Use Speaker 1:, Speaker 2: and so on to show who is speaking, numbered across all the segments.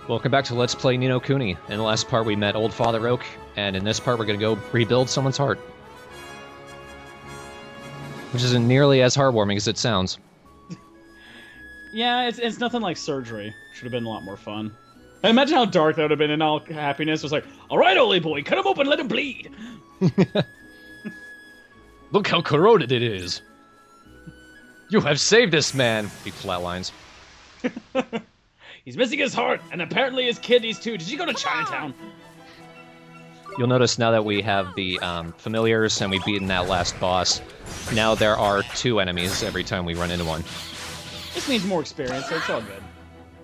Speaker 1: Welcome back to Let's Play Ni no Kuni. In the last part we met Old Father Oak, and in this part we're gonna go rebuild someone's heart. Which isn't nearly as heartwarming as it sounds.
Speaker 2: Yeah, it's nothing like surgery. Should have been a lot more fun. I imagine how dark that would have been, and all happiness was like, alright, Ole boy, cut him open, let him bleed!
Speaker 1: Look how corroded it is! You have saved this man! He flatlines.
Speaker 2: He's missing his heart, and apparently his kidneys too. Did you go to Chinatown?
Speaker 1: You'll notice now that we have the familiars and we've beaten that last boss, now there are 2 enemies every time we run into one.
Speaker 2: This means more experience, so it's all good.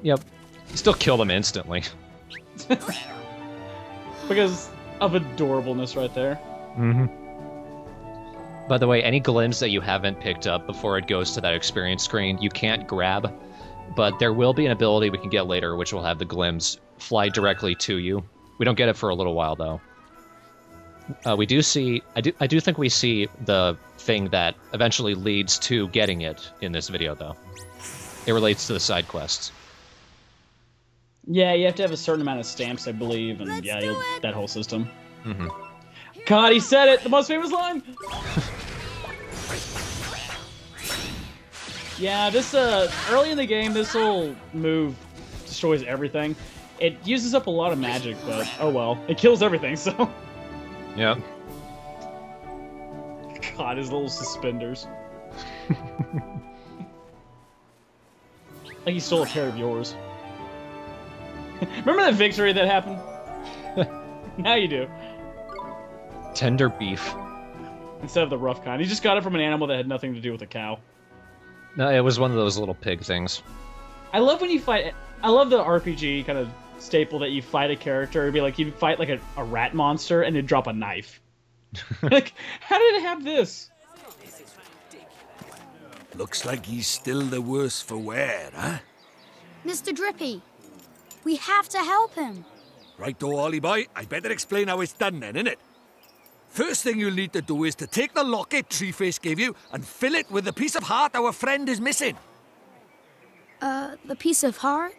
Speaker 1: Yep. You still kill them instantly.
Speaker 2: Because of adorableness right there.
Speaker 1: Mm-hmm. By the way, any glimpse that you haven't picked up before it goes to that experience screen, you can't grab. But there will be an ability we can get later, which will have the glims fly directly to you. We don't get it for a little while, though. We do see... I do think we see the thing that eventually leads to getting it in this video, though. It relates to the side quests.
Speaker 2: Yeah, you have to have a certain amount of stamps, I believe, and that whole system.
Speaker 1: Mm-hmm.
Speaker 2: God, he said it! The most famous line! Yeah, this, early in the game, this whole move destroys everything. It uses up a lot of magic, but oh well. It kills everything, so...
Speaker 1: Yep.
Speaker 2: God, his little suspenders. Like he stole a pair of yours. Remember that victory that happened? Now you do.
Speaker 1: Tender beef.
Speaker 2: Instead of the rough kind. He just got it from an animal that had nothing to do with a cow.
Speaker 1: No, it was one of those little pig things.
Speaker 2: I love when you fight... I love the RPG kind of staple that you fight a character. It'd be like you'd fight like a rat monster and they'd drop a knife. Like, how did it have this?
Speaker 3: Looks like he's still the worse for wear, huh?
Speaker 4: Mr. Drippy, we have to help him.
Speaker 3: Right though, Ollie boy, I better explain how it's done then, innit? First thing you'll need to do is to take the locket Treeface gave you and fill it with the piece of heart our friend is missing.
Speaker 4: The piece of heart?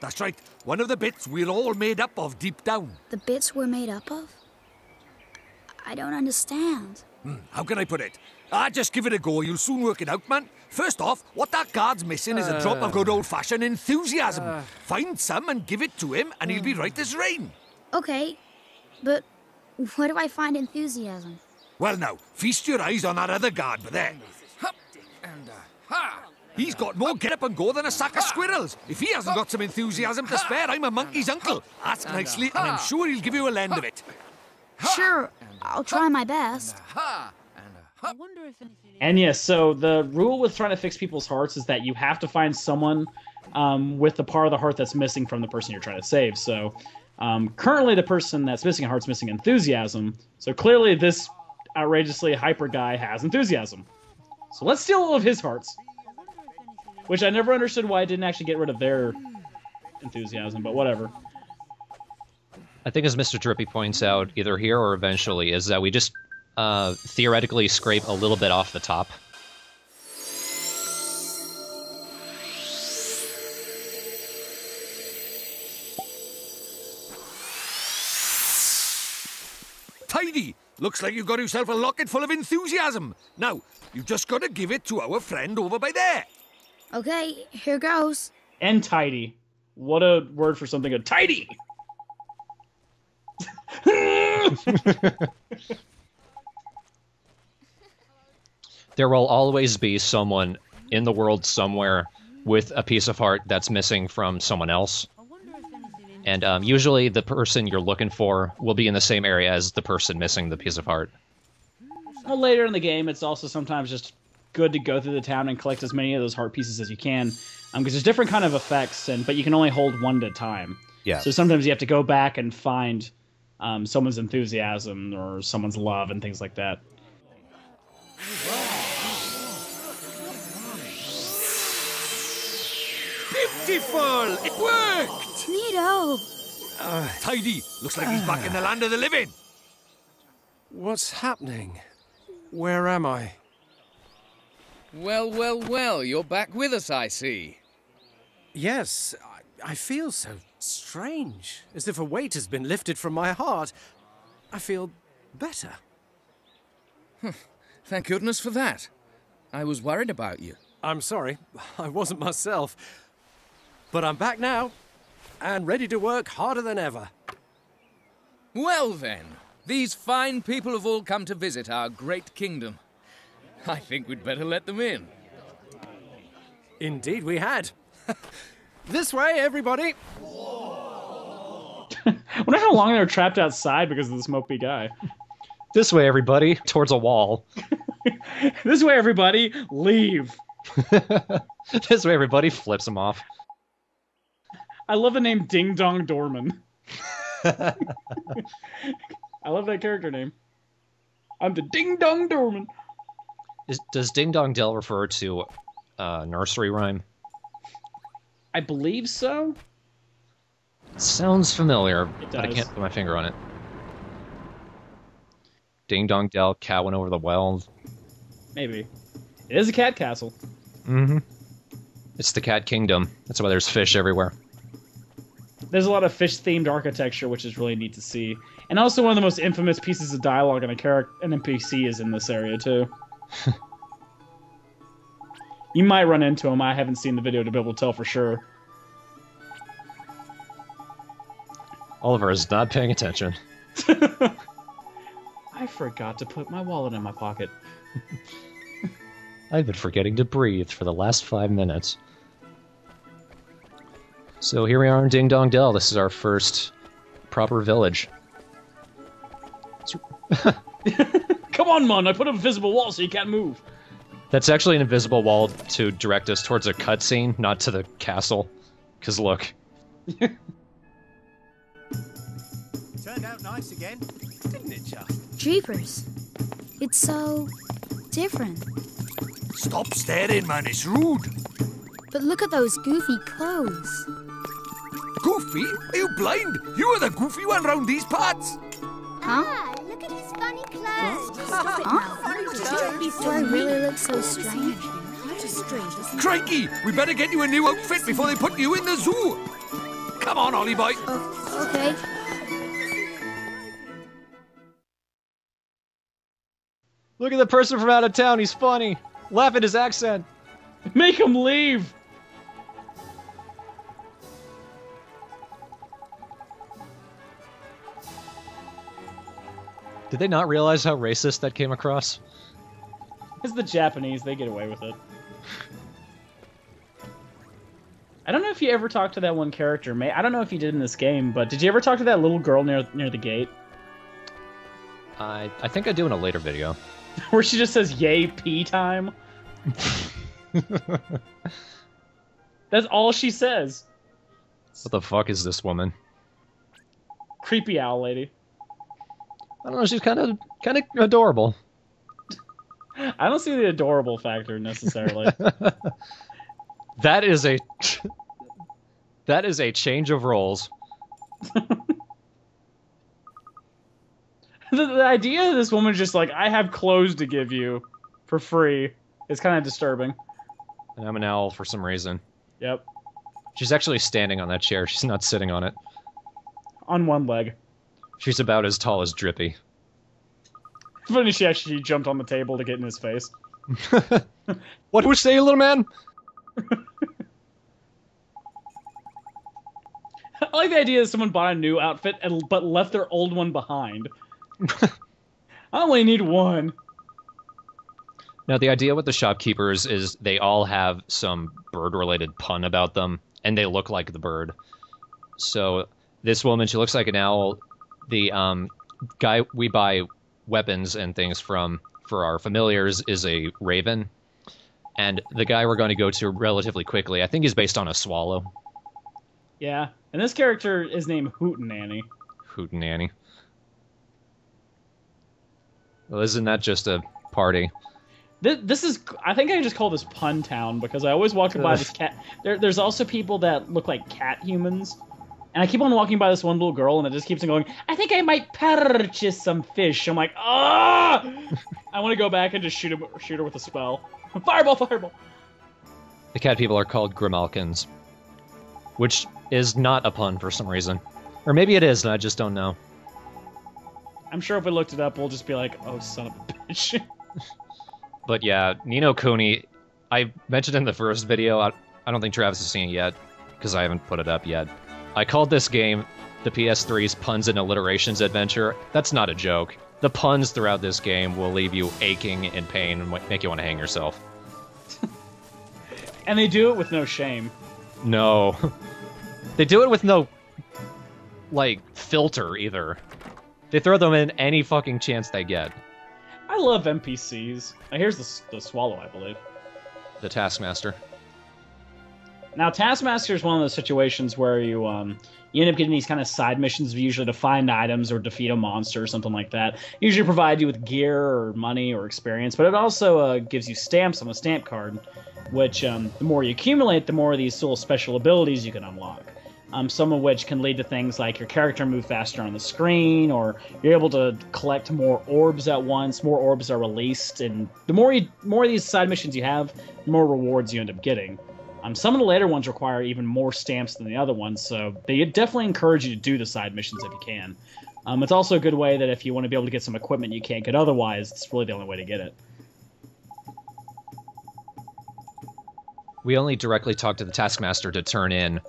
Speaker 3: That's right, one of the bits we're all made up of deep down.
Speaker 4: The bits we're made up of? I don't understand.
Speaker 3: How can I put it? Just give it a go, you'll soon work it out, man. First off, what that guard's missing is a drop of good old-fashioned enthusiasm. Find some and give it to him, and he'll be right as rain.
Speaker 4: Okay, but where do I find enthusiasm?
Speaker 3: Well now, feast your eyes on that other guard, but there. He's got more get up and go than a sack of squirrels. If he hasn't got some enthusiasm to spare, I'm a monkey's uncle. Ask nicely, and I'm sure he'll give you a lend of it.
Speaker 4: Sure, I'll try my best.
Speaker 2: And yes, so the rule with trying to fix people's hearts is that you have to find someone with the part of the heart that's missing from the person you're trying to save. So currently the person that's missing a heart's missing enthusiasm. So clearly this outrageously hyper guy has enthusiasm. So let's steal all of his hearts. Which I never understood why I didn't actually get rid of their enthusiasm, but whatever.
Speaker 1: I think as Mr. Drippy points out, either here or eventually, is that we just theoretically scrape a little bit off the top.
Speaker 3: Tidy! Looks like you've got yourself a locket full of enthusiasm. Now, you've just got to give it to our friend over by there.
Speaker 4: Okay, here goes.
Speaker 2: And tidy. What a word for something good. Tidy!
Speaker 1: There will always be someone in the world somewhere with a piece of heart that's missing from someone else. And usually the person you're looking for will be in the same area as the person missing the piece of heart.
Speaker 2: Well, later in the game, it's also sometimes just good to go through the town and collect as many of those heart pieces as you can. Because there's different kind of effects, but you can only hold one at a time.
Speaker 1: Yeah.
Speaker 2: So sometimes you have to go back and find someone's enthusiasm or someone's love and things like that.
Speaker 3: Beautiful! It worked!
Speaker 4: Neato.
Speaker 3: Tidy! Looks like he's back in the land of the living.
Speaker 5: What's happening? Where am I?
Speaker 6: Well, well, well, you're back with us, I see.
Speaker 5: Yes, I feel so strange, as if a weight has been lifted from my heart. I feel better.
Speaker 6: Thank goodness for that. I was worried about you.
Speaker 5: I'm sorry, I wasn't myself. But I'm back now, and ready to work harder than ever.
Speaker 6: Well then, these fine people have all come to visit our great kingdom. I think we'd better let them in.
Speaker 5: Indeed we had. This way, everybody!
Speaker 2: I wonder how long they were trapped outside because of the smoky guy.
Speaker 1: This way, everybody, towards a wall.
Speaker 2: This way, everybody, leave.
Speaker 1: This way, everybody, flips him off.
Speaker 2: I love the name Ding Dong Dorman. I love that character name. I'm the Ding Dong Dorman.
Speaker 1: Does Ding Dong Dell refer to nursery rhyme?
Speaker 2: I believe so.
Speaker 1: Sounds familiar,
Speaker 2: It
Speaker 1: but I
Speaker 2: does.
Speaker 1: can't put my finger on it. Ding Dong Dell, cat went over the well.
Speaker 2: Maybe. It is a cat castle.
Speaker 1: Mm-hmm. It's the Cat Kingdom. That's why there's fish everywhere.
Speaker 2: There's a lot of fish-themed architecture, which is really neat to see. And also one of the most infamous pieces of dialogue in an NPC is in this area, too. You might run into him. I haven't seen the video to be able to tell for sure.
Speaker 1: Oliver is not paying attention.
Speaker 2: I forgot to put my wallet in my pocket.
Speaker 1: I've been forgetting to breathe for the last 5 minutes. So here we are in Ding Dong Dell. This is our first proper village.
Speaker 2: Come on, man! I put up a visible wall so you can't move.
Speaker 1: That's actually an invisible wall to direct us towards a cutscene, not to the castle. Because look.
Speaker 3: Turned out nice again, didn't it, just?
Speaker 4: Jeepers. It's so different.
Speaker 3: Stop staring, man, it's rude.
Speaker 4: But look at those goofy clothes.
Speaker 3: Goofy? Are you blind? You are the goofy one round these parts.
Speaker 4: Huh?
Speaker 7: Look at his funny clothes.
Speaker 4: Do I really look so strange?
Speaker 3: Crikey, we better get you a new outfit before they put you in the zoo. Come on, Ollie boy.
Speaker 4: Okay.
Speaker 1: Look at the person from out of town, he's funny. Laugh at his accent.
Speaker 2: Make him leave!
Speaker 1: Did they not realize how racist that came across?
Speaker 2: It's the Japanese, they get away with it. I don't know if you ever talked to that one character. I don't know if you did in this game, but did you ever talk to that little girl near the gate?
Speaker 1: I think I do in a later video.
Speaker 2: Where she just says, yay, pee time? That's all she says.
Speaker 1: What the fuck is this woman?
Speaker 2: Creepy owl lady.
Speaker 1: I don't know, she's kind of adorable.
Speaker 2: I don't see the adorable factor necessarily.
Speaker 1: That is a change of roles.
Speaker 2: The idea of this woman just like, I have clothes to give you for free is kind of disturbing.
Speaker 1: And I'm an owl for some reason.
Speaker 2: Yep.
Speaker 1: She's actually standing on that chair. She's not sitting on it.
Speaker 2: On one leg.
Speaker 1: She's about as tall as Drippy.
Speaker 2: Funny she actually jumped on the table to get in his face.
Speaker 1: What would you say, little man?
Speaker 2: I like the idea that someone bought a new outfit but left their old one behind. I only need one.
Speaker 1: Now, the idea with the shopkeepers is they all have some bird-related pun about them, and they look like the bird. So, this woman, she looks like an owl. The guy we buy weapons and things from for our familiars is a raven. And the guy we're going to go to relatively quickly, I think he's based on a swallow.
Speaker 2: Yeah, and this character is named Hootenanny.
Speaker 1: Hootenanny. Well, isn't that just a party?
Speaker 2: This is, I think I just call this Pun Town because I always walk by this cat. There's also people that look like cat humans. And I keep on walking by this one little girl and it just keeps on going, I think I might purchase some fish. I'm like, ah! I want to go back and just shoot her with a spell. Fireball, fireball!
Speaker 1: The cat people are called Grimalkins. which is not a pun for some reason. Or maybe it is, and I just don't know.
Speaker 2: I'm sure if we looked it up, we'll just be like, oh, son of a bitch.
Speaker 1: But yeah, Ni no Kuni, I mentioned in the first video, I don't think Travis has seen it yet, because I haven't put it up yet. I called this game the PS3's Puns and Alliterations Adventure. That's not a joke. The puns throughout this game will leave you aching in pain and make you want to hang yourself.
Speaker 2: And they do it with no shame.
Speaker 1: No. They do it with no, like, filter, either. They throw them in any fucking chance they get.
Speaker 2: I love NPCs. Here's the Swallow, I believe.
Speaker 1: The Taskmaster.
Speaker 2: Now, Taskmaster is one of those situations where you end up getting these kind of side missions, usually to find items or defeat a monster or something like that. Usually provide you with gear or money or experience, but it also gives you stamps on a stamp card, which the more you accumulate, the more of these little special abilities you can unlock. Some of which can lead to things like your character move faster on the screen, or you're able to collect more orbs at once. More orbs are released, and the more of these side missions you have, the more rewards you end up getting. Some of the later ones require even more stamps than the other ones, so they definitely encourage you to do the side missions if you can. It's also a good way that if you want to be able to get some equipment you can't get otherwise, it's really the only way to get it.
Speaker 1: We only directly talk to the Taskmaster to turn in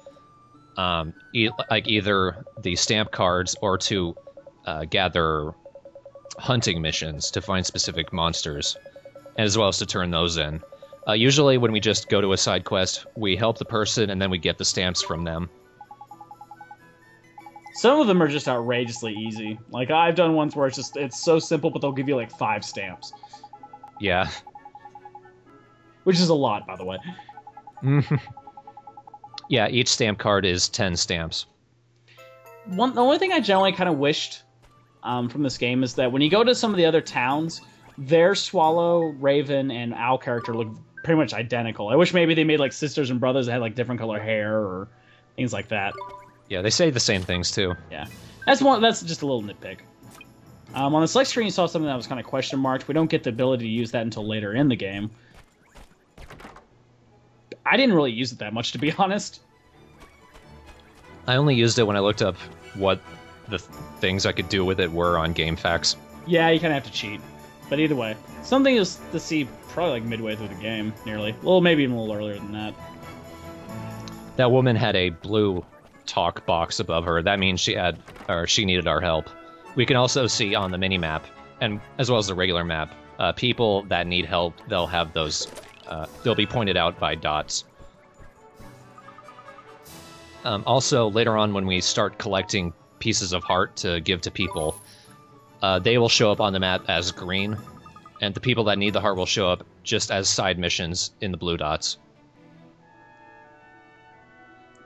Speaker 1: either the stamp cards or to gather hunting missions to find specific monsters, as well as to turn those in. Usually when we just go to a side quest, we help the person and then we get the stamps from them.
Speaker 2: Some of them are just outrageously easy. Like, I've done ones where it's so simple, but they'll give you like 5 stamps.
Speaker 1: Yeah.
Speaker 2: Which is a lot, by the way.
Speaker 1: Yeah, each stamp card is 10 stamps.
Speaker 2: The only thing I generally kind of wished from this game is that when you go to some of the other towns, their Swallow, Raven, and Owl character look pretty much identical. I wish maybe they made like sisters and brothers that had like different color hair or things like that.
Speaker 1: Yeah, they say the same things too.
Speaker 2: Yeah, that's just a little nitpick. On the select screen, you saw something that was kind of question marked. We don't get the ability to use that until later in the game. I didn't really use it that much, to be honest.
Speaker 1: I only used it when I looked up what the things I could do with it were on GameFAQs.
Speaker 2: Yeah, you kind of have to cheat. But either way, something is to see probably like midway through the game, nearly. Well, maybe even a little earlier than that.
Speaker 1: That woman had a blue talk box above her. That means she needed our help. We can also see on the mini-map, and as well as the regular map, people that need help, they'll have those, they'll be pointed out by dots. Also, later on when we start collecting pieces of heart to give to people, they will show up on the map as green, and the people that need the heart will show up just as side missions in the blue dots.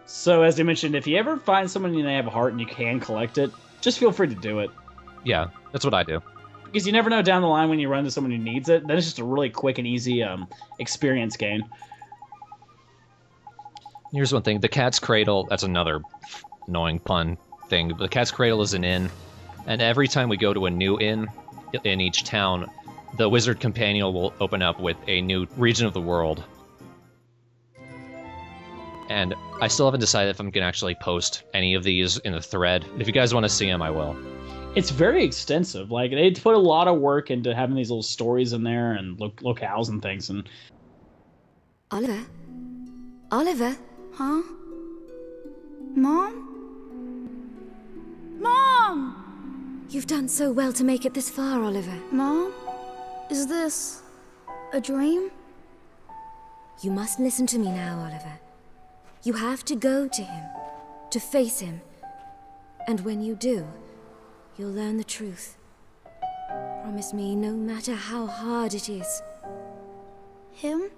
Speaker 2: So, as I mentioned, if you ever find someone and they have a heart and you can collect it, just feel free to do it.
Speaker 1: Yeah, that's what I do.
Speaker 2: Because you never know down the line when you run into someone who needs it, then it's just a really quick and easy experience gain.
Speaker 1: Here's one thing. The Cat's Cradle, that's another annoying pun thing. The Cat's Cradle is an inn, and every time we go to a new inn in each town, the Wizard Companion will open up with a new region of the world. And I still haven't decided if I'm going to actually post any of these in the thread. If you guys want to see them, I will.
Speaker 2: It's very extensive. Like, they put a lot of work into having these little stories in there and locales and things. And
Speaker 7: Oliver? Oliver?
Speaker 4: Huh? Mom? Mom!
Speaker 7: You've done so well to make it this far, Oliver.
Speaker 4: Mom? Is this a dream?
Speaker 7: You must listen to me now, Oliver. You have to go to him, to face him. And when you do, you'll learn the truth. Promise me, no matter how hard it is.
Speaker 4: Him?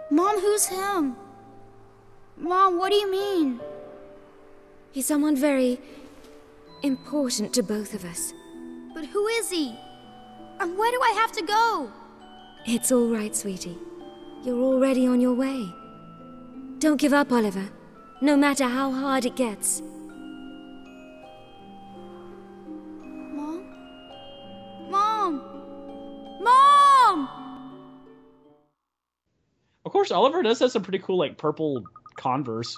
Speaker 4: Mom, who's him? Mom, what do you mean?
Speaker 7: He's someone very important to both of us.
Speaker 4: But who is he? And where do I have to go?
Speaker 7: It's all right, sweetie. You're already on your way. Don't give up, Oliver, no matter how hard it gets.
Speaker 4: Mom? Mom! Mom!
Speaker 2: of course, Oliver does have some pretty cool, like, purple Converse.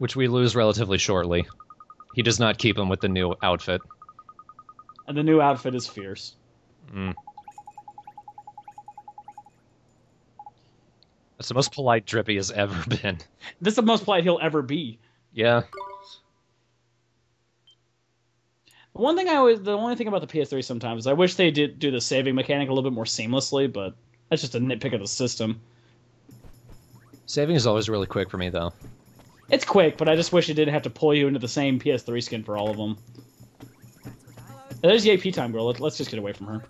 Speaker 1: Which we lose relatively shortly. He does not keep him with the new outfit.
Speaker 2: And the new outfit is fierce.
Speaker 1: That's the most polite Drippy has ever been.
Speaker 2: This is the most polite he'll ever be.
Speaker 1: Yeah.
Speaker 2: The only thing about the PS3 sometimes is I wish they did do the saving mechanic a little bit more seamlessly, but that's just a nitpick of the system.
Speaker 1: Saving is always really quick for me, though.
Speaker 2: It's quick, but I just wish it didn't have to pull you into the same PS3 skin for all of them. There's the AP time girl. Let's just get away from her.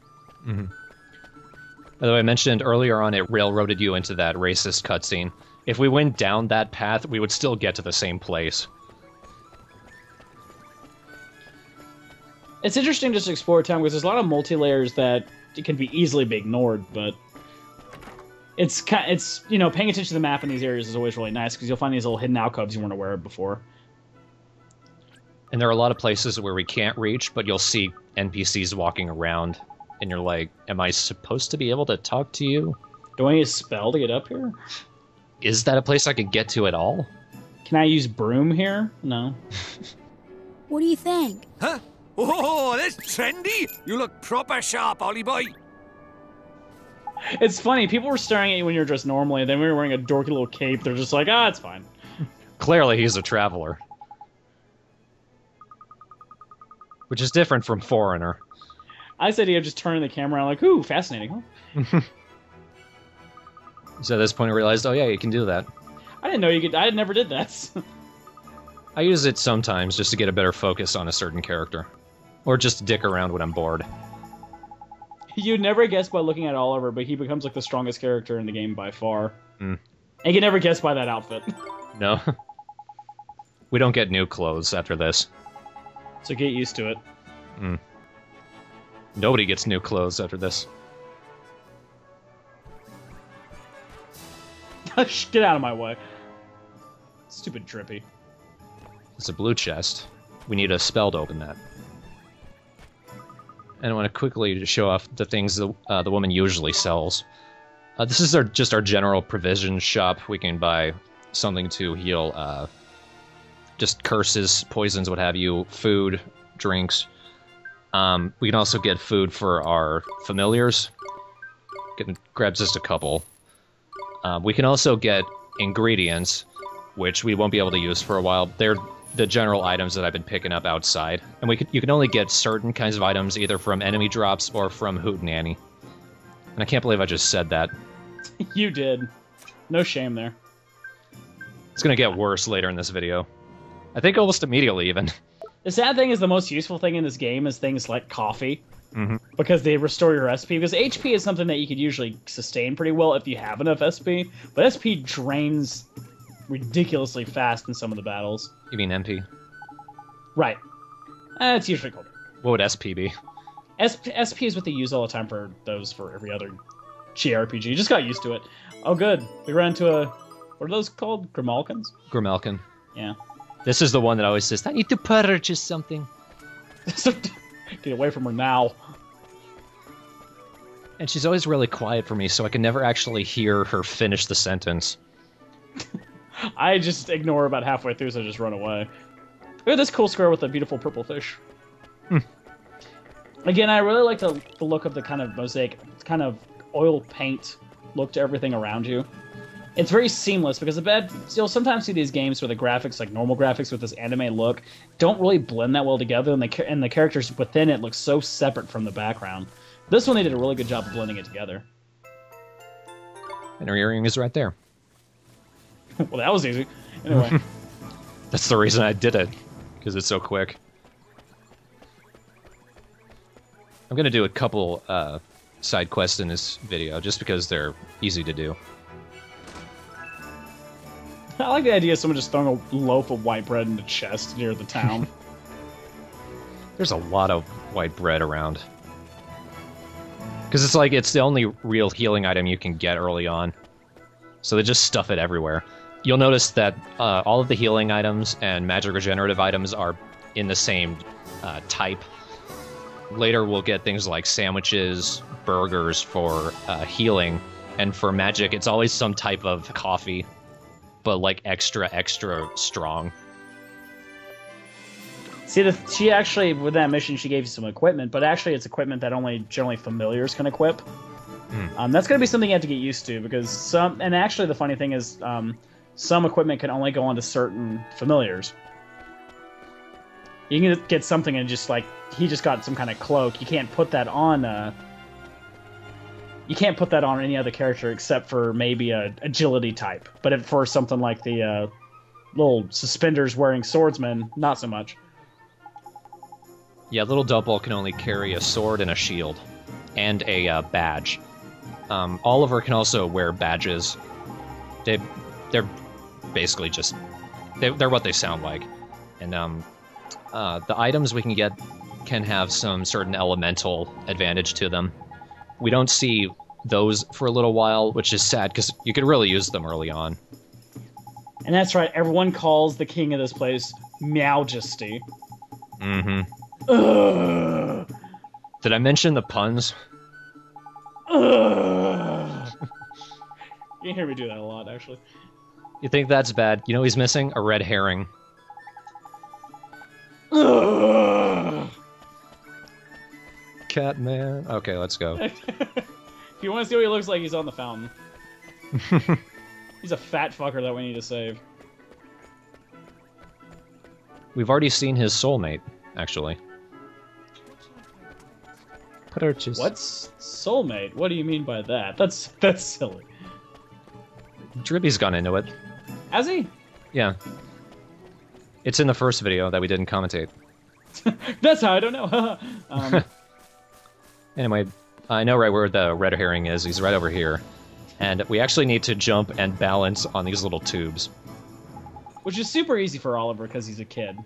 Speaker 1: By the way, I mentioned earlier on it railroaded you into that racist cutscene. If we went down that path, we would still get to the same place.
Speaker 2: It's interesting just to explore town because there's a lot of multi-layers that it can be easily be ignored, but it's you know, paying attention to the map in these areas is always really nice because you'll find these little hidden alcoves you weren't aware of before.
Speaker 1: And there are a lot of places where we can't reach, but you'll see NPCs walking around, and you're like, am I supposed to be able to talk to you?
Speaker 2: Do I need a spell to get up here?
Speaker 1: Is that a place I could get to at all?
Speaker 2: Can I use broom here? No.
Speaker 4: What do you think?
Speaker 3: Huh? Oh, that's trendy. You look proper sharp, Ollie boy.
Speaker 2: It's funny, people were staring at you when you were dressed normally, and then when you were wearing a dorky little cape, they're just like, ah, it's fine.
Speaker 1: Clearly he's a traveler. Which is different from foreigner.
Speaker 2: I said he had just turned the camera around like, ooh, fascinating, huh?
Speaker 1: So at this point I realized, oh yeah, you can do that.
Speaker 2: I didn't know you could. I never did that.
Speaker 1: I use it sometimes just to get a better focus on a certain character. Or just to dick around when I'm bored.
Speaker 2: You'd never guess by looking at Oliver, but he becomes like the strongest character in the game by far.
Speaker 1: Mm.
Speaker 2: And you can never guess by that outfit.
Speaker 1: No. We don't get new clothes after this.
Speaker 2: So get used to it.
Speaker 1: Mm. Nobody gets new clothes after this.
Speaker 2: Get out of my way. Stupid Drippy.
Speaker 1: It's a blue chest. We need a spell to open that. And I want to quickly just show off the things the woman usually sells. This is just our general provision shop. We can buy something to heal just curses, poisons, what have you, food, drinks. We can also get food for our familiars. Grab just a couple. We can also get ingredients, which we won't be able to use for a while. They're the general items that I've been picking up outside. And you can only get certain kinds of items either from enemy drops or from Hootenanny. And I can't believe I just said that.
Speaker 2: You did. No shame there.
Speaker 1: It's gonna get worse later in this video. I think almost immediately, even.
Speaker 2: The sad thing is the most useful thing in this game is things like coffee.
Speaker 1: Mm-hmm.
Speaker 2: Because they restore your SP. Because HP is something that you could usually sustain pretty well if you have enough SP. But SP drains ridiculously fast in some of the battles.
Speaker 1: You mean MP?
Speaker 2: Right. It's usually called.
Speaker 1: What would SP be?
Speaker 2: SP is what they use all the time for those for every other JRPG. Just got used to it. Oh, good. We ran into a... What are those called? Grimalkins?
Speaker 1: Grimalkin.
Speaker 2: Yeah.
Speaker 1: This is the one that always says, I need to purchase something.
Speaker 2: Get away from her now.
Speaker 1: And she's always really quiet for me, so I can never actually hear her finish the sentence.
Speaker 2: I just ignore about halfway through, so I just run away. Look at this cool square with a beautiful purple fish. Again, I really like the look of the kind of mosaic, kind of oil paint look to everything around you. It's very seamless because you'll sometimes see these games where the graphics, like normal graphics with this anime look, don't really blend that well together, and the characters within it look so separate from the background. This one, they did a really good job of blending it together.
Speaker 1: And her earring is right there.
Speaker 2: Well, that was easy. Anyway.
Speaker 1: That's the reason I did it, because it's so quick. I'm going to do a couple side quests in this video, just because they're easy to do.
Speaker 2: I like the idea of someone just throwing a loaf of white bread in the chest near the town.
Speaker 1: There's a lot of white bread around. Because it's the only real healing item you can get early on. So they just stuff it everywhere. You'll notice that all of the healing items and magic regenerative items are in the same type. Later we'll get things like sandwiches, burgers for healing, and for magic it's always some type of coffee, but like extra strong.
Speaker 2: See, she actually, with that mission, she gave you some equipment, but actually it's equipment that only generally familiars can equip. That's going to be something you have to get used to, because and actually the funny thing is, some equipment can only go onto certain familiars. You can get something and just, like, he just got some kind of cloak. You can't put that on, you can't put that on any other character except for maybe a agility type. But for something like the little suspenders wearing swordsman, not so much.
Speaker 1: Yeah, little double can only carry a sword and a shield, and a badge. Oliver can also wear badges. They're basically just they're what they sound like, and the items we can get can have some certain elemental advantage to them. We don't see those for a little while, which is sad because you could really use them early on.
Speaker 2: And that's right, everyone calls the king of this place Meowjesty.
Speaker 1: Mm-hmm.
Speaker 2: Ugh.
Speaker 1: Did I mention the puns?
Speaker 2: Ugh. You can hear me do that a lot, actually.
Speaker 1: You think that's bad? You know he's missing? A red herring.
Speaker 2: Ugh.
Speaker 1: Catman. Okay, let's go.
Speaker 2: If you want to see what he looks like, he's on the fountain. He's a fat fucker that we need to save.
Speaker 1: We've already seen his soulmate, actually. Purchase.
Speaker 2: What's soulmate? What do you mean by that? That's silly.
Speaker 1: Drippy's gone into it.
Speaker 2: Has he?
Speaker 1: Yeah. It's in the first video that we didn't commentate.
Speaker 2: That's how I don't know.
Speaker 1: Anyway, I know right where the red herring is. He's right over here. And we actually need to jump and balance on these little tubes.
Speaker 2: Which is super easy for Oliver because he's a kid.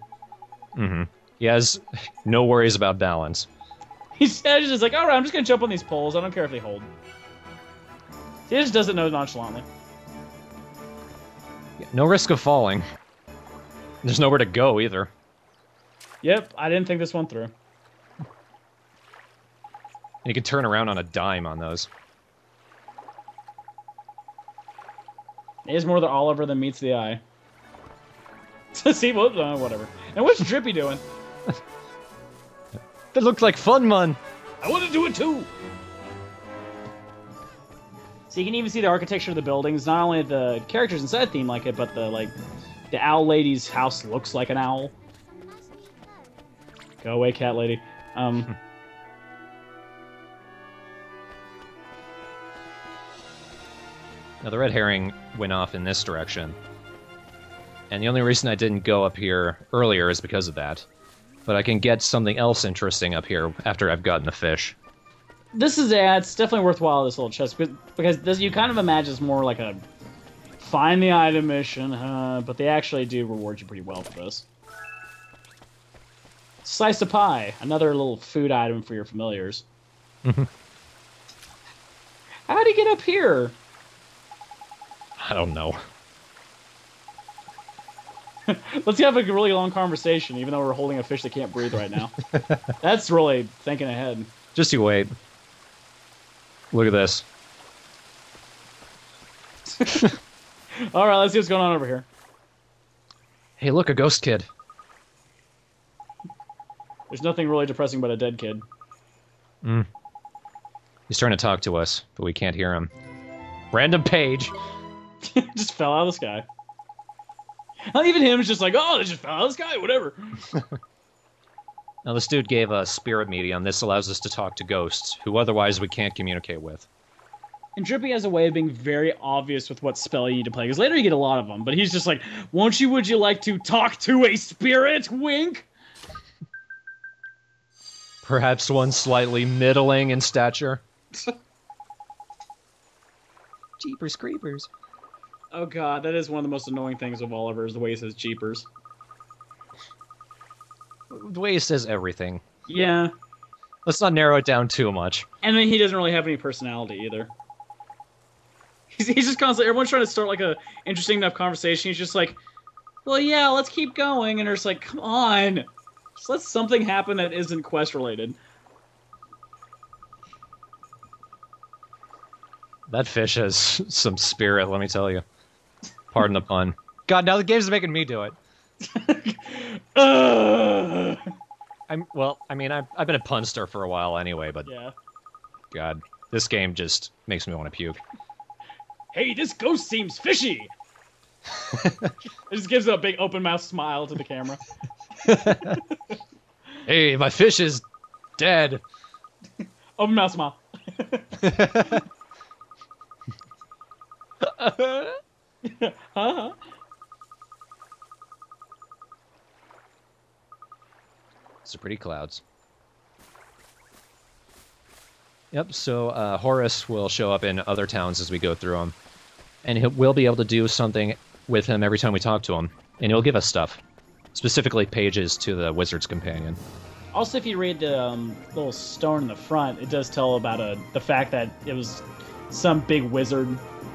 Speaker 1: Mm-hmm. He has no worries about balance.
Speaker 2: He's just like, alright, I'm just gonna jump on these poles. I don't care if they hold. He just does it nonchalantly.
Speaker 1: No risk of falling. There's nowhere to go either.
Speaker 2: Yep, I didn't think this one through.
Speaker 1: And you can turn around on a dime on those.
Speaker 2: It is more the Oliver than meets the eye. See, whatever. And what's Drippy doing?
Speaker 1: That looked like fun, man.
Speaker 2: I want to do it too. So you can even see the architecture of the buildings. Not only the characters inside theme like it, but the owl lady's house looks like an owl. Go away, cat lady. Now
Speaker 1: the red herring went off in this direction. And the only reason I didn't go up here earlier is because of that. But I can get something else interesting up here after I've gotten the fish.
Speaker 2: This is it's definitely worthwhile, this little chest, because this, you kind of imagine it's more like a find the item mission, but they actually do reward you pretty well for this. Slice of pie, another little food item for your familiars. How'd he get up here?
Speaker 1: I don't know.
Speaker 2: Let's have a really long conversation, even though we're holding a fish that can't breathe right now. That's really thinking ahead.
Speaker 1: Just you wait. Look at this.
Speaker 2: Alright, let's see what's going on over here.
Speaker 1: Hey, look, a ghost kid.
Speaker 2: There's nothing really depressing about a dead kid.
Speaker 1: He's trying to talk to us, but we can't hear him. Random page.
Speaker 2: Just fell out of the sky. Not even him is just like, oh, they just fell out of the sky, whatever.
Speaker 1: Now, this dude gave us spirit medium. This allows us to talk to ghosts, who otherwise we can't communicate with.
Speaker 2: And Drippy has a way of being very obvious with what spell you need to play, because later you get a lot of them, but he's just like, would you like to talk to a spirit? Wink!
Speaker 1: Perhaps one slightly middling in stature. Jeepers creepers.
Speaker 2: Oh god, that is one of the most annoying things of Oliver, is the way he says jeepers.
Speaker 1: The way he says everything.
Speaker 2: Yeah.
Speaker 1: Let's not narrow it down too much.
Speaker 2: And then he doesn't really have any personality either. He's just constantly, everyone's trying to start like a interesting enough conversation. He's just like, well, yeah, let's keep going. And they're just like, come on. Just let something happen that isn't quest related.
Speaker 1: That fish has some spirit, let me tell you. Pardon the pun. God, now the game's making me do it. I've been a punster for a while anyway, but
Speaker 2: Yeah.
Speaker 1: God, this game just makes me want to puke.
Speaker 2: Hey, this ghost seems fishy. It just gives a big open mouth smile to the camera.
Speaker 1: Hey, my fish is dead.
Speaker 2: Open mouth smile. Huh?
Speaker 1: Some pretty clouds. Yep, so Horace will show up in other towns as we go through them. And we'll be able to do something with him every time we talk to him. And he'll give us stuff. Specifically pages to the Wizard's Companion.
Speaker 2: Also, if you read the little stone in the front, it does tell about the fact that it was some big wizard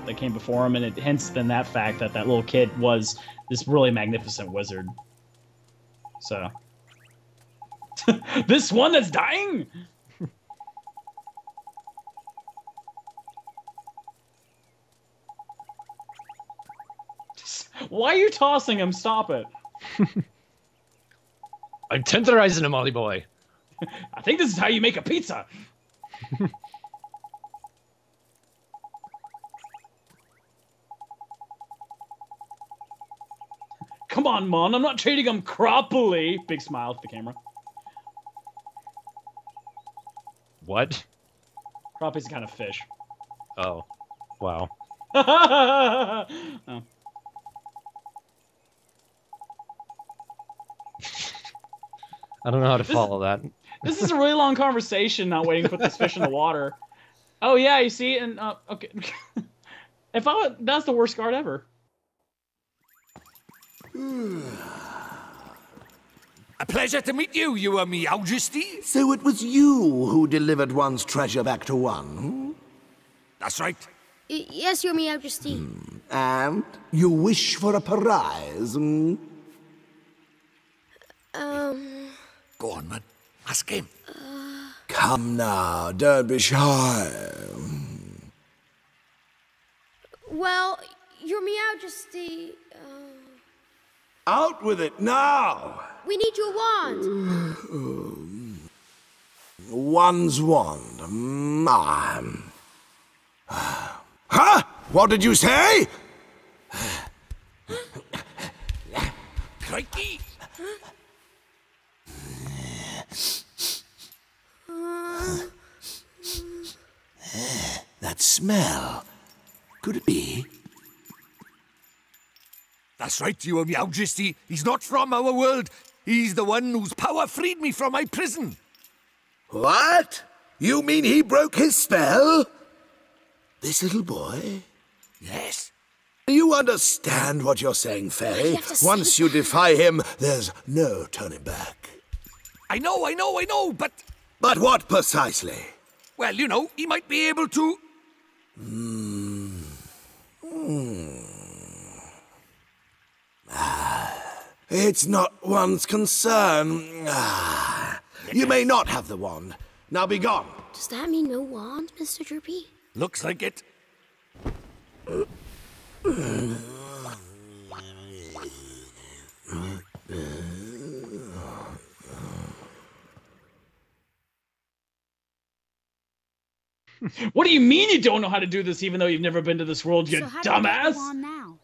Speaker 2: that came before him, and it hints in that fact that that little kid was this really magnificent wizard. So... This one that's dying? Why are you tossing him? Stop it.
Speaker 1: I'm tenderizing him, Ollie boy.
Speaker 2: I think this is how you make a pizza. Come on, Mon. I'm not treating him properly. Big smile to the camera.
Speaker 1: What?
Speaker 2: Crappie's a kind of fish.
Speaker 1: Oh. Wow.
Speaker 2: Oh.
Speaker 1: I don't know how to follow that.
Speaker 2: This is a really long conversation, not waiting to put this fish in the water. Oh, yeah, you see? And, okay. That's the worst card ever.
Speaker 3: A pleasure to meet you, Your Majesty.
Speaker 8: So it was you who delivered one's treasure back to one, hmm?
Speaker 3: That's right.
Speaker 9: Yes, Your Majesty.
Speaker 8: And you wish for a prize, hmm?
Speaker 3: Go on, man. Ask him.
Speaker 8: Come now, don't be shy.
Speaker 9: Well, Your Majesty,
Speaker 8: Out with it now!
Speaker 9: we need your wand.
Speaker 8: One's wand. Huh? What did you say?
Speaker 3: Crikey!
Speaker 8: That smell. Could it be?
Speaker 3: That's right, Your Majesty. He's not from our world. He's the one whose power freed me from my prison.
Speaker 8: What? You mean he broke his spell? This little boy?
Speaker 3: Yes.
Speaker 8: You understand what you're saying, Fairy? Once you defy him, there's no turning back.
Speaker 3: I know, but...
Speaker 8: But what precisely?
Speaker 3: Well, you know, he might be able to...
Speaker 8: It's not one's concern. You may not have the wand. Now be gone.
Speaker 9: Does that mean no wand, Mr. Drippy?
Speaker 3: Looks like it.
Speaker 2: What do you mean you don't know how to do this even though you've never been to this world, you
Speaker 4: So how do we get
Speaker 2: dumbass?
Speaker 4: the wand now?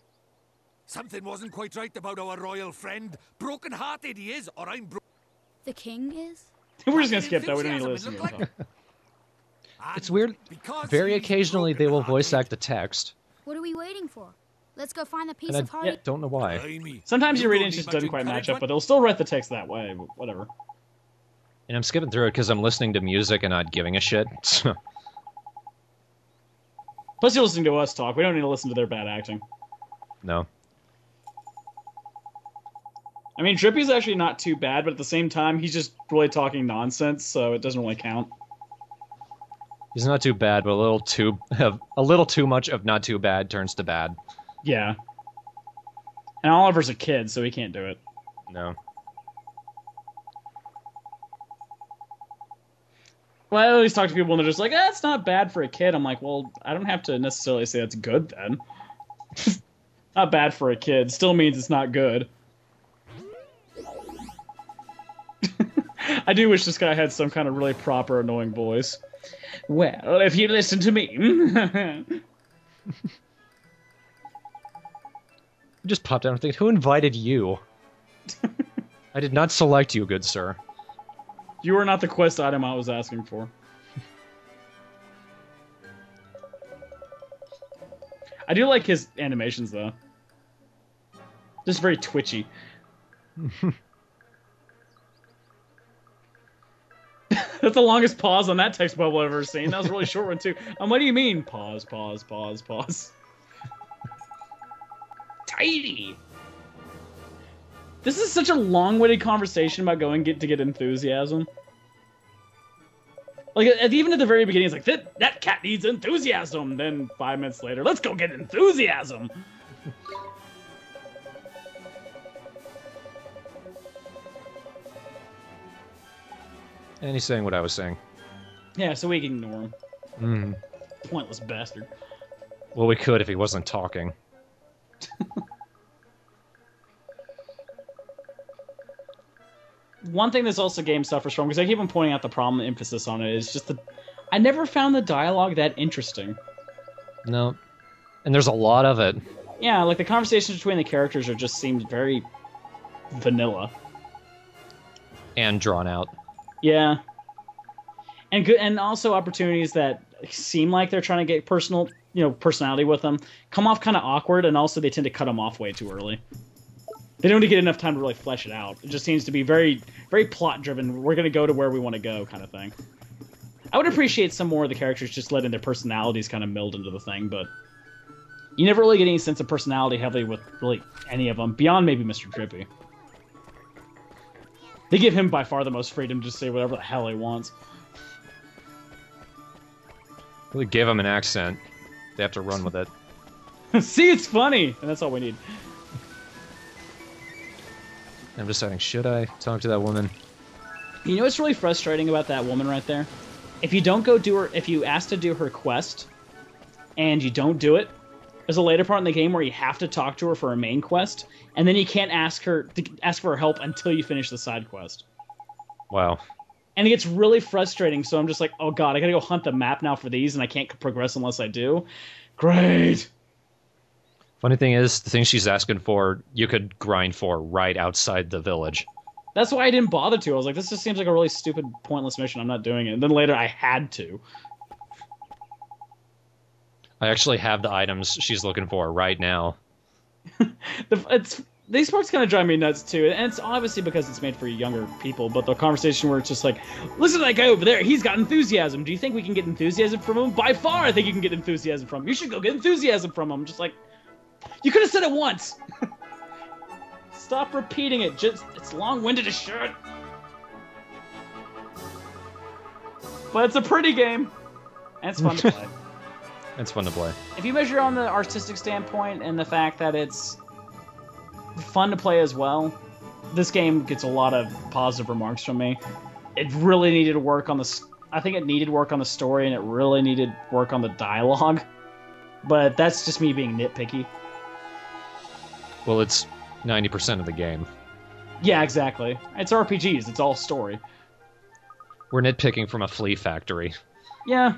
Speaker 3: Something wasn't quite right about our royal friend. Broken-hearted he is, or I'm broken.
Speaker 4: The king is?
Speaker 2: We're just gonna skip that. We don't need to listen to him.
Speaker 1: It's weird. Very occasionally they will voice act the text.
Speaker 4: What are we waiting for? Let's go find the piece
Speaker 1: And
Speaker 4: of
Speaker 1: I
Speaker 4: heart.
Speaker 1: don't know why.
Speaker 2: Sometimes your reading just doesn't quite match up, but they'll still write the text that way. Whatever.
Speaker 1: And I'm skipping through it because I'm listening to music and not giving a shit.
Speaker 2: Plus, you're listening to us talk. We don't need to listen to their bad acting.
Speaker 1: No.
Speaker 2: I mean, Drippy's actually not too bad, but at the same time, he's just really talking nonsense, so it doesn't really count.
Speaker 1: He's not too bad, but a little too much of not too bad turns to bad.
Speaker 2: Yeah. And Oliver's a kid, so he can't do it.
Speaker 1: No.
Speaker 2: Well, I always talk to people and they're just like, it's not bad for a kid. I'm like, well, I don't have to necessarily say that's good then. Not bad for a kid. Still means it's not good. I do wish this guy had some kind of really proper annoying voice. Well, if you listen to me.
Speaker 1: Just popped out and think, who invited you? I did not select you, good sir.
Speaker 2: You are not the quest item I was asking for. I do like his animations, though. Just very twitchy. That's the longest pause on that text bubble I've ever seen. That was a really short one, too. What do you mean? Pause, pause, pause, pause. Tidy! This is such a long-winded conversation about going to get enthusiasm. Like, even at the very beginning, it's like, that cat needs enthusiasm! Then 5 minutes later, let's go get enthusiasm!
Speaker 1: And he's saying what I was saying.
Speaker 2: Yeah, so we can ignore him.
Speaker 1: Mm.
Speaker 2: Pointless bastard.
Speaker 1: Well, we could if he wasn't talking.
Speaker 2: One thing this also game suffers from, because I keep on pointing out the problem, emphasis on it, is just that I never found the dialogue that interesting.
Speaker 1: No. And there's a lot of it.
Speaker 2: Yeah, like the conversations between the characters are just seemed very vanilla.
Speaker 1: And drawn out.
Speaker 2: Yeah. And good, and also opportunities that seem like they're trying to get personality with them come off kind of awkward, and also they tend to cut them off way too early. They don't get enough time to really flesh it out. It just seems to be very, very plot-driven. We're going to go to where we want to go kind of thing. I would appreciate some more of the characters just letting their personalities kind of meld into the thing, but you never really get any sense of personality heavily with really any of them, beyond maybe Mr. Drippy. They give him by far the most freedom to just say whatever the hell he wants.
Speaker 1: Really give him an accent. They have to run with it.
Speaker 2: See, it's funny! And that's all we need.
Speaker 1: I'm deciding, should I talk to that woman?
Speaker 2: You know what's really frustrating about that woman right there? If you don't go do her, if you ask to do her quest, and you don't do it, there's a later part in the game where you have to talk to her for a main quest, and then you can't ask for her help until you finish the side quest.
Speaker 1: Wow.
Speaker 2: And it gets really frustrating, so I'm just like, oh god, I gotta go hunt the map now for these, and I can't progress unless I do. Great!
Speaker 1: Funny thing is, the thing she's asking for, you could grind for right outside the village.
Speaker 2: That's why I didn't bother to. I was like, this just seems like a really stupid, pointless mission. I'm not doing it. And then later I had to.
Speaker 1: I actually have the items she's looking for right now.
Speaker 2: These parts kind of drive me nuts, too. And it's obviously because it's made for younger people, but the conversation where it's just like, listen to that guy over there. He's got enthusiasm. Do you think we can get enthusiasm from him? By far, I think you can get enthusiasm from him. You should go get enthusiasm from him. Just like, you could have said it once. Stop repeating it. It's long-winded as shit. But it's a pretty game. And it's fun to play.
Speaker 1: It's fun to play.
Speaker 2: If you measure on the artistic standpoint and the fact that it's fun to play as well, this game gets a lot of positive remarks from me. It really needed to work on the... I think it needed work on the story, and it really needed work on the dialogue. But that's just me being nitpicky.
Speaker 1: Well, it's 90% of the game.
Speaker 2: Yeah, exactly. It's RPGs. It's all story.
Speaker 1: We're nitpicking from a flea factory.
Speaker 2: Yeah.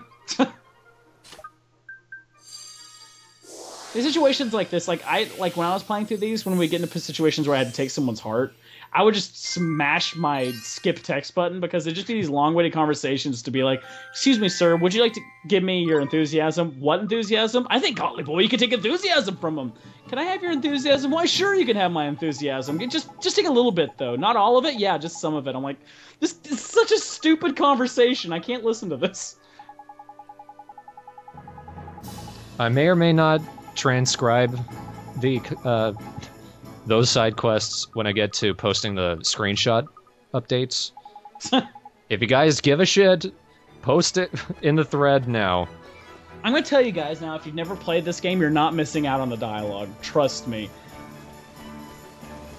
Speaker 2: In situations like this, like when I was playing through these, when we get into situations where I had to take someone's heart, I would just smash my skip text button because it'd just be these long-winded conversations to be like, excuse me, sir, would you like to give me your enthusiasm? What enthusiasm? I think, golly boy, you can take enthusiasm from him. Can I have your enthusiasm? Why, sure, you can have my enthusiasm. Just take a little bit, though. Not all of it. Yeah, just some of it. I'm like, this is such a stupid conversation. I can't listen to this.
Speaker 1: I may or may not transcribe the those side quests when I get to posting the screenshot updates. If you guys give a shit, post it in the thread now.
Speaker 2: I'm going to tell you guys now, if you've never played this game, you're not missing out on the dialogue. Trust me.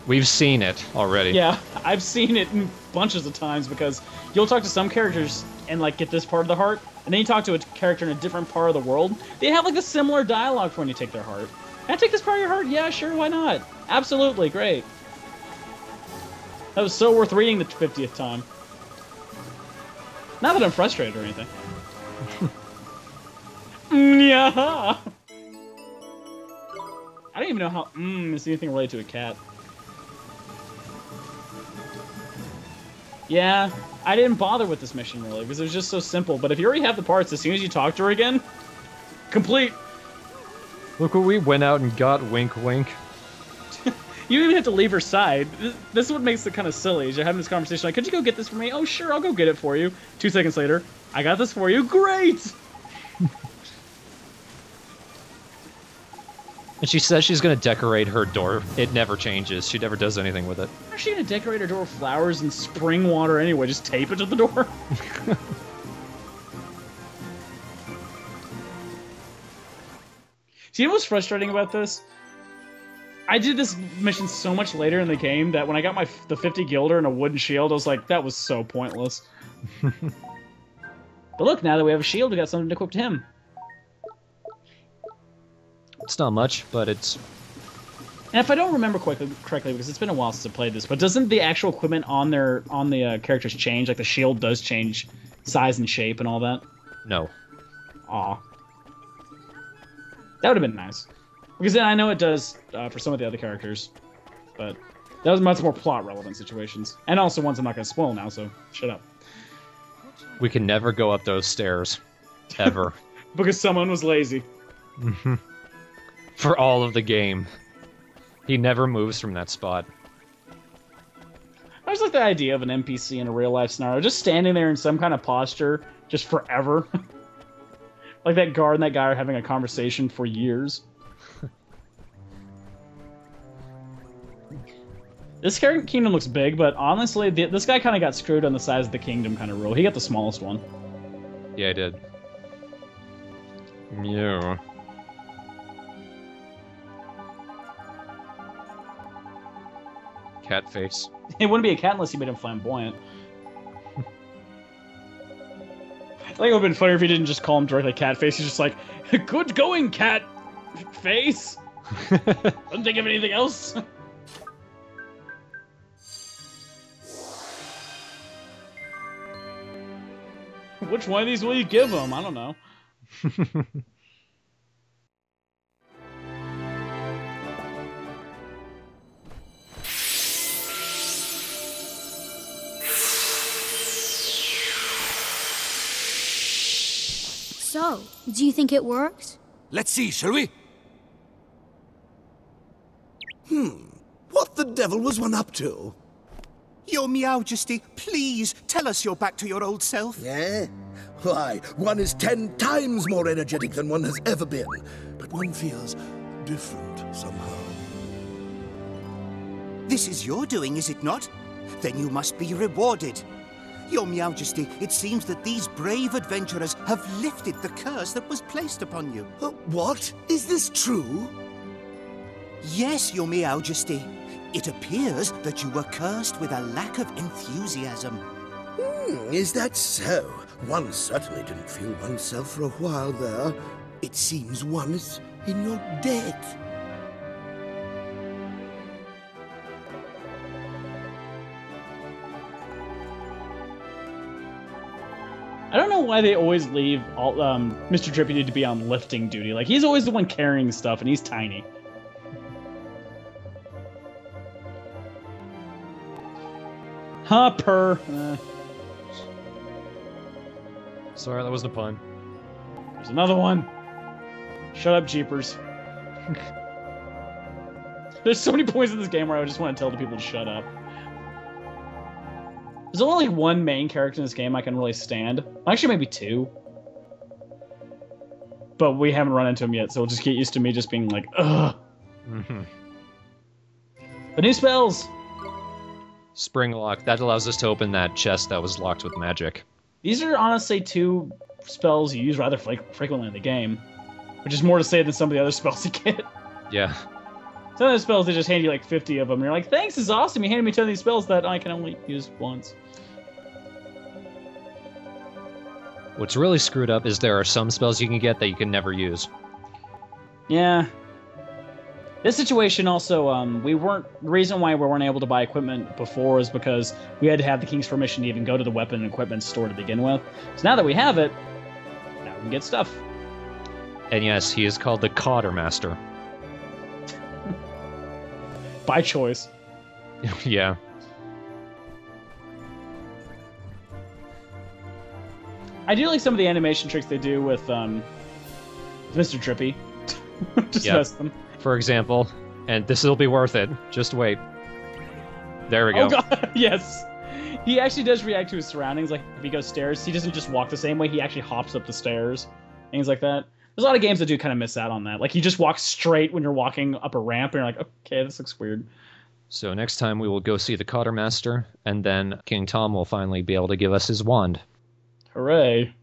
Speaker 1: We've seen it already.
Speaker 2: Yeah, I've seen it bunches of times because you'll talk to some characters and like get this part of the heart, and then you talk to a character in a different part of the world. They have like a similar dialogue for when you take their heart. Can I take this part of your heart? Yeah, sure, why not? Absolutely, great. That was so worth reading the 50th time. Not that I'm frustrated or anything. Yeah. I don't even know how is anything related to a cat. Yeah, I didn't bother with this mission really because it was just so simple. But if you already have the parts, as soon as you talk to her again, complete.
Speaker 1: Look what we went out and got, wink wink.
Speaker 2: You don't even have to leave her side. This is what makes it kind of silly. Is you're having this conversation like, could you go get this for me? Oh, sure, I'll go get it for you. 2 seconds later, I got this for you. Great!
Speaker 1: And she says she's going to decorate her door. It never changes. She never does anything with it.
Speaker 2: How's she going to decorate her door with flowers and spring water anyway? Just tape it to the door? See, what's frustrating about this? I did this mission so much later in the game that when I got the 50 Gilder and a wooden shield, I was like, that was so pointless. But look, now that we have a shield, we got something to equip to him.
Speaker 1: It's not much, but it's...
Speaker 2: And if I don't remember correctly, because it's been a while since I played this, but doesn't the actual equipment on the characters change? Like the shield does change size and shape and all that?
Speaker 1: No.
Speaker 2: Aw. That would have been nice. Because then I know it does for some of the other characters, but that was much more plot-relevant situations. And also ones I'm not going to spoil now, so shut up.
Speaker 1: We can never go up those stairs. Ever.
Speaker 2: Because someone was lazy.
Speaker 1: Mm-hmm. For all of the game. He never moves from that spot.
Speaker 2: I just like the idea of an NPC in a real-life scenario, just standing there in some kind of posture, just forever. Like that guard and that guy are having a conversation for years. This kingdom looks big, but honestly, this guy kind of got screwed on the size of the kingdom kind of rule. He got the smallest one.
Speaker 1: Yeah, I did. Yeah. Cat face.
Speaker 2: It wouldn't be a cat unless you made him flamboyant. I think it would have been funnier if he didn't just call him directly cat face. He's just like, good going, cat face. Couldn't think of anything else. Which one of these will you give him? I don't know.
Speaker 4: So, do you think it works?
Speaker 3: Let's see, shall we?
Speaker 8: What the devil was one up to?
Speaker 10: Your Meowjesty, please tell us you're back to your old self.
Speaker 8: Yeah? Why, one is 10 times more energetic than one has ever been. But one feels different somehow.
Speaker 10: This is your doing, is it not? Then you must be rewarded. Your Meowjesty, it seems that these brave adventurers have lifted the curse that was placed upon you.
Speaker 8: What? Is this true?
Speaker 10: Yes, Your Meowjesty. It appears that you were cursed with a lack of enthusiasm.
Speaker 8: Is that so? One certainly didn't feel oneself for a while there. It seems one is in your debt.
Speaker 2: I don't know why they always leave Mr. Drippy to be on lifting duty. Like, he's always the one carrying stuff, and he's tiny. Hopper.
Speaker 1: Sorry, that wasn't a pun.
Speaker 2: There's another one. Shut up, Jeepers. There's so many points in this game where I just want to tell the people to shut up. There's only one main character in this game I can really stand. Actually, maybe two. But we haven't run into him yet, so we'll just get used to me just being like, ugh. The new spells!
Speaker 1: Spring lock. That allows us to open that chest that was locked with magic.
Speaker 2: These are honestly two spells you use rather frequently in the game. Which is more to say than some of the other spells you get.
Speaker 1: Yeah.
Speaker 2: Some of the spells, they just hand you like 50 of them. And you're like, thanks, this is awesome. You handed me 10 of these spells that I can only use once.
Speaker 1: What's really screwed up is there are some spells you can get that you can never use.
Speaker 2: Yeah. This situation also, the reason why we weren't able to buy equipment before is because we had to have the king's permission to even go to the weapon and equipment store to begin with. So now that we have it, now we can get stuff.
Speaker 1: And yes, he is called the Quartermaster.
Speaker 2: By choice.
Speaker 1: Yeah.
Speaker 2: I do like some of the animation tricks they do with Mr. Drippy. Just
Speaker 1: Yep.
Speaker 2: mess them.
Speaker 1: For example, and this will be worth it. Just wait. There we go.
Speaker 2: Oh god, yes. He actually does react to his surroundings. Like if he goes stairs, he doesn't just walk the same way. He actually hops up the stairs, things like that. There's a lot of games that do kind of miss out on that. Like you just walk straight when you're walking up a ramp, and you're like, okay, this looks weird.
Speaker 1: So next time we will go see the Quartermaster, and then King Tom will finally be able to give us his wand.
Speaker 2: Hooray!